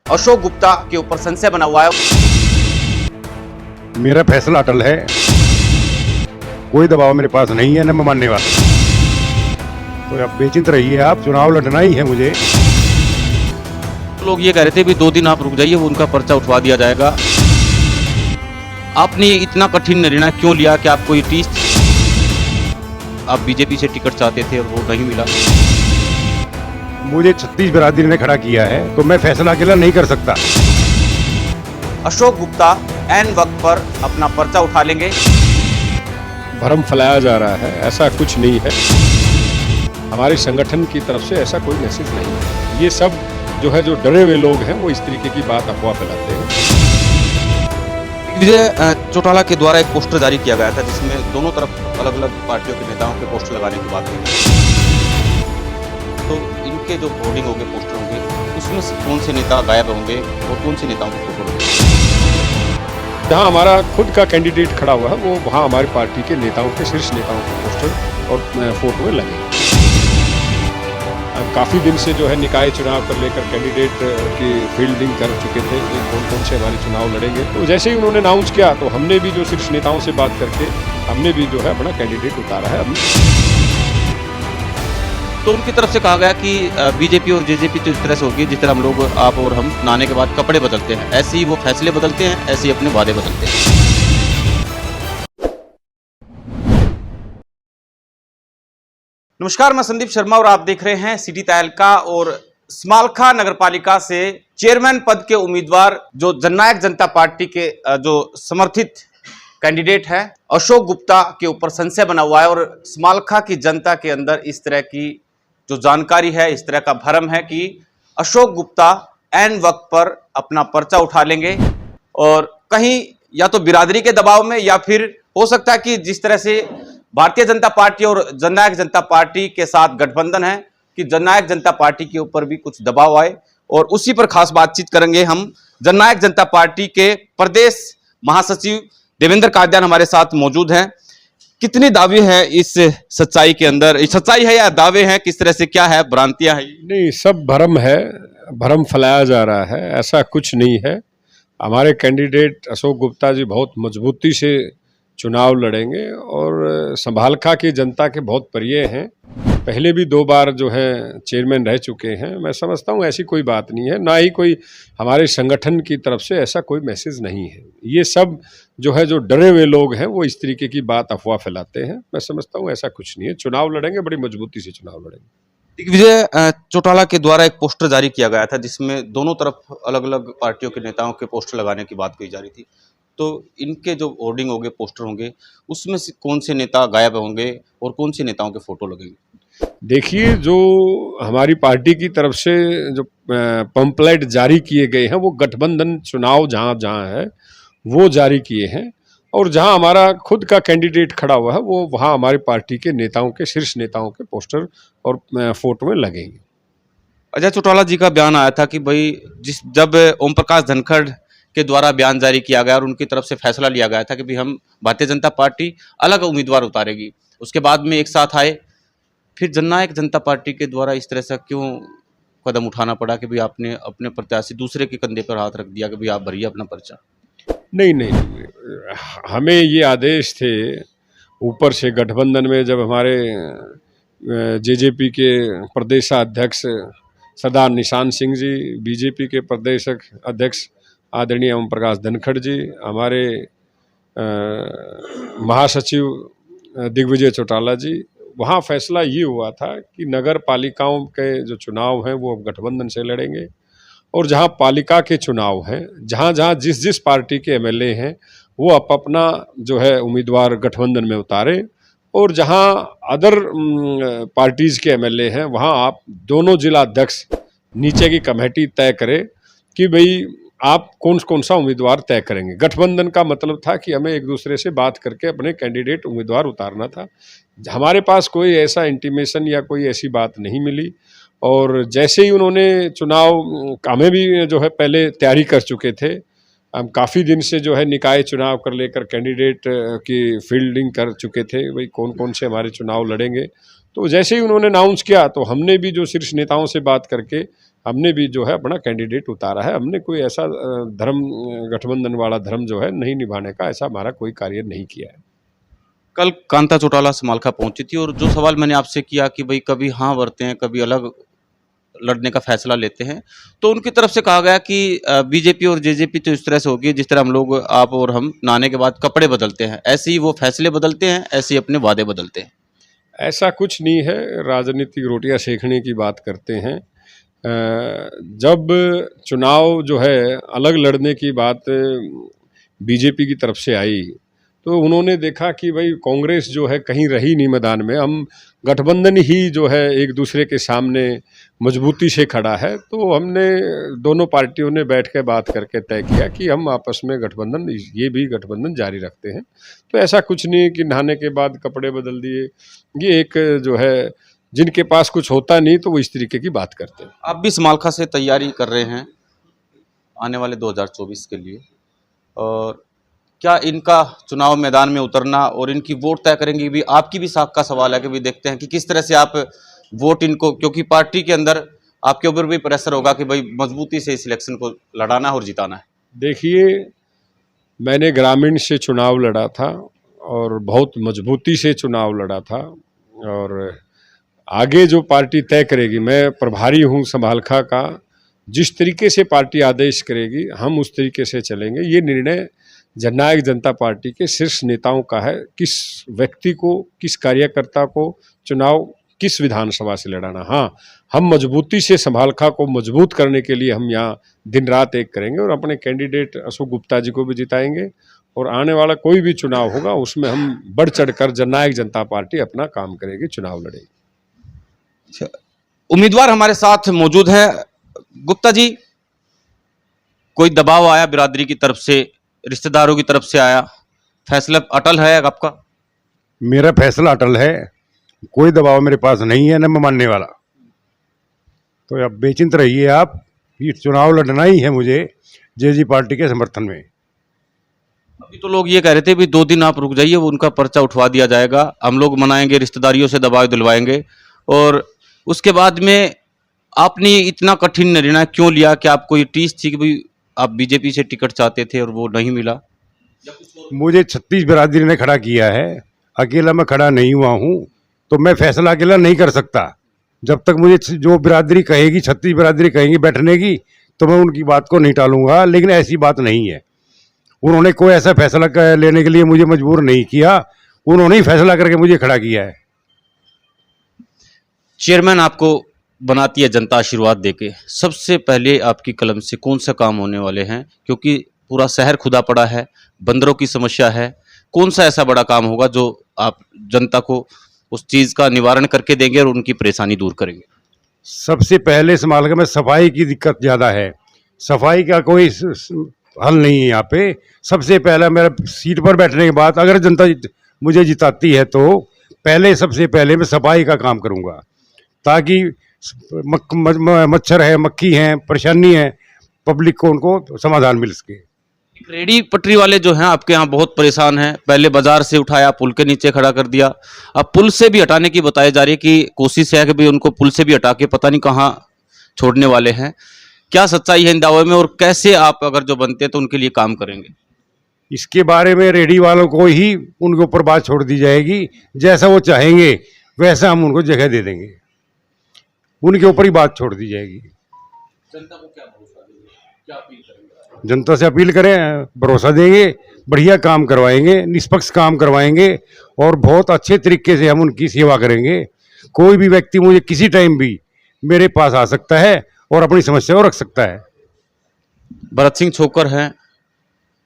अशोक गुप्ता के ऊपर संशय बना हुआ है। मेरा फैसला अटल है, कोई दबाव मेरे पास नहीं है, न मैं मानने वाला। तो अब बेचिंत रहिए, आप चुनाव लड़ना ही है मुझे। लोग ये कह रहे थे भी 2 दिन आप रुक जाइए, वो उनका पर्चा उठवा दिया जाएगा। आपने इतना कठिन निर्णय क्यों लिया कि आपको ये टीस, आप बीजेपी से टिकट चाहते थे और वो नहीं मिला? मुझे 36 बिरादरी ने खड़ा किया है, तो मैं फैसला अकेला नहीं कर सकता। अशोक गुप्ता ऐन वक्त पर अपना पर्चा उठा लेंगे। भ्रम फैलाया जा रहा है, ऐसा कुछ नहीं है। हमारे संगठन की तरफ से ऐसा कोई मैसेज नहीं है। ये सब जो है, जो डरे हुए लोग हैं, वो इस तरीके की बात अफवाह फैलाते हैं। विजय चौटाला के द्वारा एक पोस्टर जारी किया गया था जिसमें दोनों तरफ अलग अलग पार्टियों के नेताओं के पोस्टर लगाने की बात हुई। तो इनके जो होर्डिंग होंगे, पोस्टर होंगे, उसमें से कौन से नेता गायब होंगे और कौन से नेताओं के फोटो होंगे? जहाँ हमारा खुद का कैंडिडेट खड़ा हुआ है, वो वहाँ हमारी पार्टी के नेताओं के, शीर्ष नेताओं के पोस्टर और फोटो लगे। काफ़ी दिन से जो है निकाय चुनाव कर लेकर कैंडिडेट की फील्डिंग कर चुके थे कि कौन कौन से हमारे चुनाव लड़ेंगे। तो जैसे ही उन्होंने अनाउंस किया, तो हमने भी जो शीर्ष नेताओं से बात करके हमने भी जो है अपना कैंडिडेट उतारा है। तो उनकी तरफ से कहा गया कि बीजेपी और जेजेपी तो इस तरह से होगी जिस तरह हम लोग, आप और हम नहाने के बाद कपड़े बदलते हैं, ऐसे ही वो फैसले बदलते हैं, ऐसे ही अपने वादे बदलते हैं। नमस्कार, मैं संदीप शर्मा और आप देख रहे हैं सिटी तहलका। और स्मालखा नगरपालिका से चेयरमैन पद के उम्मीदवार जो जननायक जनता पार्टी के जो समर्थित कैंडिडेट है अशोक गुप्ता के ऊपर संशय बना हुआ है। और स्मालखा की जनता के अंदर इस तरह की जो जानकारी है, इस तरह का भ्रम है कि अशोक गुप्ता ऐन वक्त पर अपना पर्चा उठा लेंगे और कहीं या तो बिरादरी के दबाव में, या फिर हो सकता है कि जिस तरह से भारतीय जनता पार्टी और जननायक जनता पार्टी के साथ गठबंधन है, कि जननायक जनता पार्टी के ऊपर भी कुछ दबाव आए। और उसी पर खास बातचीत करेंगे हम। जननायक जनता पार्टी के प्रदेश महासचिव देवेंद्र कादियान हमारे साथ मौजूद हैं। कितनी दावे हैं इस सच्चाई के अंदर? सच्चाई है या दावे हैं? किस तरह से, क्या है, भ्रांतियां हैं? नहीं, सब भ्रम है, भ्रम फैलाया जा रहा है, ऐसा कुछ नहीं है। हमारे कैंडिडेट अशोक गुप्ता जी बहुत मजबूती से चुनाव लड़ेंगे और संभालखा की जनता के बहुत प्रिय हैं। पहले भी 2 बार जो है चेयरमैन रह चुके हैं। मैं समझता हूँ ऐसी कोई बात नहीं है, ना ही कोई हमारे संगठन की तरफ से ऐसा कोई मैसेज नहीं है। ये सब जो है, जो डरे हुए लोग हैं, वो इस तरीके की बात अफवाह फैलाते हैं। मैं समझता हूँ ऐसा कुछ नहीं है। चुनाव लड़ेंगे, बड़ी मजबूती से चुनाव लड़ेंगे। विजय चौटाला के द्वारा एक पोस्टर जारी किया गया था जिसमें दोनों तरफ अलग अलग पार्टियों के नेताओं के पोस्टर लगाने की बात कही जा रही थी। तो इनके जो होर्डिंग होंगे, पोस्टर होंगे, उसमें से कौन से नेता गायब होंगे और कौन से नेताओं के फोटो लगेंगे? देखिए, जो हमारी पार्टी की तरफ से जो पंपलेट जारी किए गए हैं, वो गठबंधन चुनाव जहाँ जहाँ है वो जारी किए हैं। और जहाँ हमारा खुद का कैंडिडेट खड़ा हुआ है, वो वहाँ हमारी पार्टी के नेताओं के, शीर्ष नेताओं के पोस्टर और फोटो में लगेंगे। अजय चौटाला जी का बयान आया था कि भाई जब ओम प्रकाश धनखड़ के द्वारा बयान जारी किया गया और उनकी तरफ से फैसला लिया गया था कि भाई हम भारतीय जनता पार्टी अलग उम्मीदवार उतारेगी, उसके बाद में एक साथ आए, फिर जननायक जनता पार्टी के द्वारा इस तरह से क्यों कदम उठाना पड़ा कि भाई आपने अपने प्रत्याशी दूसरे के कंधे पर हाथ रख दिया कि भाई आप भरिए अपना पर्चा? नहीं, हमें ये आदेश थे ऊपर से, गठबंधन में जब हमारे जेजेपी के प्रदेशाध्यक्ष सरदार निशान सिंह जी, बीजेपी के प्रदेश अध्यक्ष आदरणीय ओम प्रकाश धनखड़ जी, हमारे महासचिव दिग्विजय चौटाला जी, वहाँ फैसला ये हुआ था कि नगर पालिकाओं के जो चुनाव हैं वो अब गठबंधन से लड़ेंगे। और जहाँ पालिका के चुनाव हैं, जहाँ जहाँ जिस पार्टी के एमएलए हैं, वो अपना जो है उम्मीदवार गठबंधन में उतारें। और जहाँ अदर पार्टीज़ के एमएलए हैं, वहाँ आप दोनों जिला अध्यक्ष नीचे की कमेटी तय करें कि भाई आप कौन सा उम्मीदवार तय करेंगे। गठबंधन का मतलब था कि हमें एक दूसरे से बात करके अपने कैंडिडेट उम्मीदवार उतारना था। हमारे पास कोई ऐसा इंटीमेशन या कोई ऐसी बात नहीं मिली। और जैसे ही उन्होंने चुनाव, हमें भी जो है पहले तैयारी कर चुके थे, हम काफ़ी दिन से जो है निकाय चुनाव कर लेकर कैंडिडेट की फील्डिंग कर चुके थे, भाई कौन कौन से हमारे चुनाव लड़ेंगे। तो जैसे ही उन्होंने अनाउंस किया, तो हमने भी जो शीर्ष नेताओं से बात करके हमने भी जो है अपना कैंडिडेट उतारा है। हमने कोई ऐसा धर्म गठबंधन वाला धर्म जो है नहीं निभाने का ऐसा हमारा कोई कार्य नहीं किया है। कल कांता चौटाला समालखा पहुंची थी और जो सवाल मैंने आपसे किया कि भाई कभी हाँ भरते हैं, कभी अलग लड़ने का फैसला लेते हैं, तो उनकी तरफ से कहा गया कि बीजेपी और जेजेपी तो इस तरह से होगी जिस तरह हम लोग, आप और हम नहाने के बाद कपड़े बदलते हैं, ऐसे ही वो फैसले बदलते हैं, ऐसे ही अपने वादे बदलते हैं। ऐसा कुछ नहीं है, राजनीतिक रोटियां सेकने की बात करते हैं। जब चुनाव जो है अलग लड़ने की बात बीजेपी की तरफ से आई तो उन्होंने देखा कि भाई कांग्रेस जो है कहीं रही नहीं मैदान में, हम गठबंधन ही जो है एक दूसरे के सामने मजबूती से खड़ा है। तो हमने दोनों पार्टियों ने बैठ के बात करके तय किया कि हम आपस में गठबंधन, ये भी गठबंधन जारी रखते हैं। तो ऐसा कुछ नहीं कि नहाने के बाद कपड़े बदल दिए, ये एक जो है जिनके पास कुछ होता नहीं तो वो इस तरीके की बात करते हैं। आप भी समालखा से तैयारी कर रहे हैं आने वाले 2024 के लिए, और क्या इनका चुनाव मैदान में उतरना और इनकी वोट तय करेंगे भी आपकी भी साख का सवाल है कि भी देखते हैं कि किस तरह से आप वोट इनको, क्योंकि पार्टी के अंदर आपके ऊपर भी प्रेशर होगा कि भाई मजबूती से इस इलेक्शन को लड़ाना है और जिताना है। देखिए, मैंने ग्रामीण से चुनाव लड़ा था और बहुत मजबूती से चुनाव लड़ा था, और आगे जो पार्टी तय करेगी, मैं प्रभारी हूँ समालखा का, जिस तरीके से पार्टी आदेश करेगी हम उस तरीके से चलेंगे। ये निर्णय जननायक जनता पार्टी के शीर्ष नेताओं का है, किस व्यक्ति को, किस कार्यकर्ता को चुनाव किस विधानसभा से लड़ाना। हाँ, हम मजबूती से समालखा को मजबूत करने के लिए हम यहाँ दिन रात एक करेंगे और अपने कैंडिडेट अशोक गुप्ता जी को भी जिताएंगे, और आने वाला कोई भी चुनाव होगा उसमें हम बढ़ चढ़कर जननायक जनता पार्टी अपना काम करेगी, चुनाव लड़ेगी। उम्मीदवार हमारे साथ मौजूद है। गुप्ता जी, कोई दबाव आया बिरादरी की तरफ से, रिश्तेदारों की तरफ से आया, फैसला अटल है आपका? मेरा फैसला अटल है, कोई दबाव मेरे पास नहीं है, न मैं मानने वाला। तो अब बेचिंत रहिए आप, ये चुनाव लड़ना ही है मुझे जेजी पार्टी के समर्थन में। अभी तो लोग ये कह रहे थे भी 2 दिन आप रुक जाइए, वो उनका पर्चा उठवा दिया जाएगा, हम लोग मनाएंगे, रिश्तेदारियों से दबाव दिलवाएंगे। और उसके बाद में आपने इतना कठिन निर्णय क्यों लिया? कि आपको ये टीस थी कि भाई आप बीजेपी से टिकट चाहते थे और वो नहीं मिला? मुझे 36 बिरादरी ने खड़ा किया है, अकेला मैं खड़ा नहीं हुआ हूँ, तो मैं फैसला अकेला नहीं कर सकता। जब तक मुझे जो बिरादरी कहेगी, 36 बिरादरी कहेंगी बैठने की, तो मैं उनकी बात को नहीं टालूंगा। लेकिन ऐसी बात नहीं है, उन्होंने कोई ऐसा फैसला लेने के लिए मुझे मजबूर नहीं किया, उन्होंने ही फैसला करके मुझे खड़ा किया है। चेयरमैन आपको बनाती है जनता आशीर्वाद देके, सबसे पहले आपकी कलम से कौन सा काम होने वाले हैं? क्योंकि पूरा शहर खुदा पड़ा है, बंदरों की समस्या है, कौन सा ऐसा बड़ा काम होगा जो आप जनता को उस चीज़ का निवारण करके देंगे और उनकी परेशानी दूर करेंगे? सबसे पहले समालखा में सफाई की दिक्कत ज़्यादा है, सफाई का कोई हल नहीं है यहाँ पे। सबसे पहला मेरा सीट पर बैठने के बाद अगर जनता मुझे जिताती है तो पहले सबसे पहले मैं सफाई का काम करूँगा, ताकि मच्छर है, मक्खी हैं, परेशानी है, पब्लिक को उनको समाधान मिल सके। रेडी पटरी वाले जो हैं आपके यहाँ बहुत परेशान हैं, पहले बाजार से उठाया, पुल के नीचे खड़ा कर दिया, अब पुल से भी हटाने की बताई जा रही है कि कोशिश है कि भाई उनको पुल से भी हटा के पता नहीं कहाँ छोड़ने वाले हैं। क्या सच्चाई है इन दावों में, और कैसे आप अगर जो बनते हैं तो उनके लिए काम करेंगे? इसके बारे में रेडी वालों को ही उनके ऊपर बात छोड़ दी जाएगी, जैसा वो चाहेंगे वैसा हम उनको जगह दे देंगे, उनके ऊपर ही बात छोड़ दी जाएगी। जनता को क्या भरोसा देंगे, क्या अपील करेंगे? जनता से अपील करें, भरोसा देंगे, बढ़िया काम करवाएंगे, निष्पक्ष काम करवाएंगे और बहुत अच्छे तरीके से हम उनकी सेवा करेंगे। कोई भी व्यक्ति मुझे किसी टाइम भी मेरे पास आ सकता है और अपनी समस्या को रख सकता है। भरत सिंह छोकर हैं,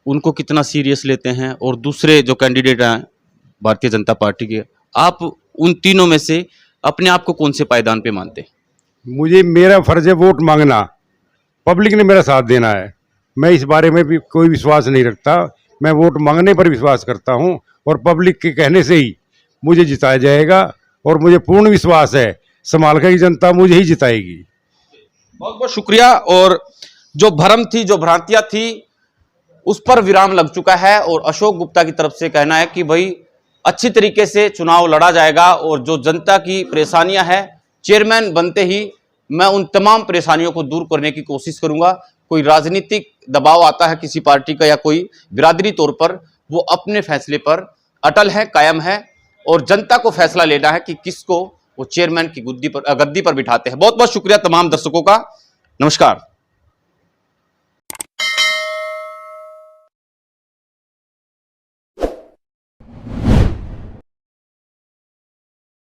उनको कितना सीरियस लेते हैं, और दूसरे जो कैंडिडेट हैं भारतीय जनता पार्टी के, आप उन तीनों में से अपने आप को कौन से पायदान पे मानते हैं? मुझे, मेरा फर्ज है वोट मांगना, पब्लिक ने मेरा साथ देना है। मैं इस बारे में भी कोई विश्वास नहीं रखता, मैं वोट मांगने पर विश्वास करता हूं और पब्लिक के कहने से ही मुझे जिताया जाएगा, और मुझे पूर्ण विश्वास है समालखा की जनता मुझे ही जिताएगी। बहुत बहुत शुक्रिया। और जो भ्रम थी, जो भ्रांतियां थी, उस पर विराम लग चुका है, और अशोक गुप्ता की तरफ से कहना है कि भाई अच्छी तरीके से चुनाव लड़ा जाएगा, और जो जनता की परेशानियां हैं चेयरमैन बनते ही मैं उन तमाम परेशानियों को दूर करने की कोशिश करूंगा। कोई राजनीतिक दबाव आता है किसी पार्टी का या कोई बिरादरी तौर पर, वो अपने फैसले पर अटल है, कायम है और जनता को फैसला लेना है कि किसको वो चेयरमैन की गद्दी पर बिठाते हैं। बहुत बहुत शुक्रिया तमाम दर्शकों का। नमस्कार।